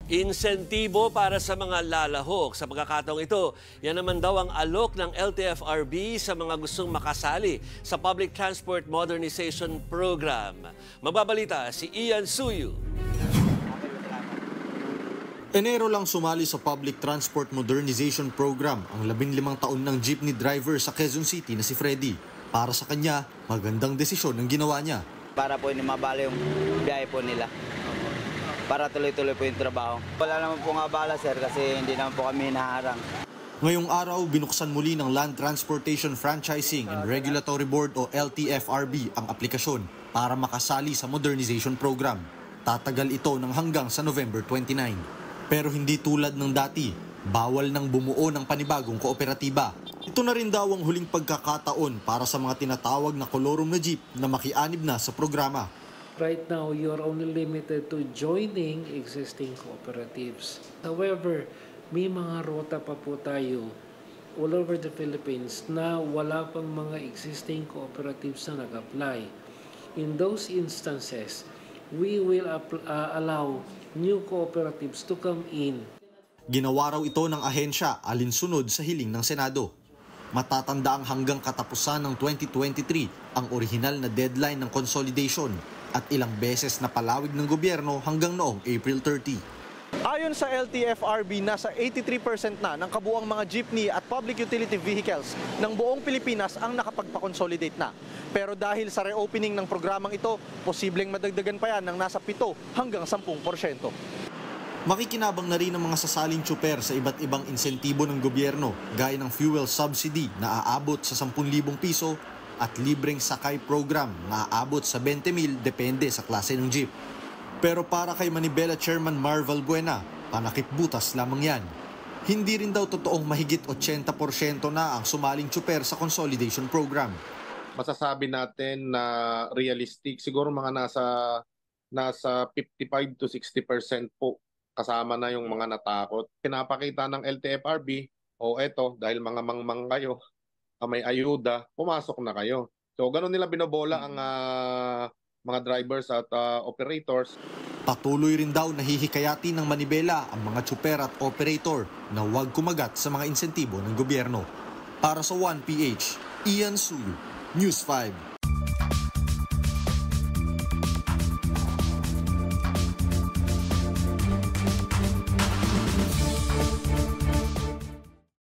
Insentibo para sa mga lalahok. Sa pagkakataong ito, yan naman daw ang alok ng LTFRB sa mga gustong makasali sa Public Transport Modernization Program. Magbabalita si Ian Suyu. Enero lang sumali sa Public Transport Modernization Program ang 15 taon ng jeepney driver sa Quezon City na si Freddy. Para sa kanya, magandang desisyon ang ginawa niya. Para po mabala yung biyahe po nila. Para tuloy-tuloy po yung trabaho. Wala naman po nga bala, sir, kasi hindi naman po kami hinaharang. Ngayong araw, binuksan muli ng Land Transportation Franchising and Regulatory Board o LTFRB ang aplikasyon para makasali sa modernization program. Tatagal ito ng hanggang sa November 29. Pero hindi tulad ng dati, bawal nang bumuo ng panibagong kooperatiba. Ito na rin daw ang huling pagkakataon para sa mga tinatawag na kolorum na jeep na makianib na sa programa. Right now, you're only limited to joining existing cooperatives. However, may mga rota pa po tayo all over the Philippines na wala pang mga existing cooperatives na nag-apply. In those instances, we will allow new cooperatives to come in. Ginawa raw ito ng ahensya alinsunod sa hiling ng Senado. Matatanda ang hanggang katapusan ng 2023 ang orihinal na deadline ng consolidation at ilang beses na palawig ng gobyerno hanggang noong April 30. Ayon sa LTFRB, nasa 83% na ng kabuuang mga jeepney at public utility vehicles ng buong Pilipinas ang nakapagpa-consolidate na. Pero dahil sa reopening ng programang ito, posibleng madagdagan pa yan ng nasa 7 hanggang 10%. Makikinabang na rin ang mga sasaling tsuper sa iba't ibang insentibo ng gobyerno gaya ng fuel subsidy na aabot sa 10,000 piso at libreng sakay program na aabot sa 20,000 depende sa klase ng jeep. Pero para kay Manibela Chairman Marvel Buena, panakip butas lamang yan. Hindi rin daw totoong mahigit 80% na ang sumaling tsuper sa consolidation program. Masasabi natin na realistic, siguro mga nasa 55 to 60% po kasama na yung mga natakot. Pinapakita ng LTFRB, eto, dahil mga mangmang kayo, may ayuda, pumasok na kayo. So, ganun nila binobola ang mga drivers at operators. Patuloy rin daw nahihikayati ng Manibela ang mga tsuper at operator na huwag kumagat sa mga insentibo ng gobyerno. Para sa 1PH, Ian Suyu, News 5.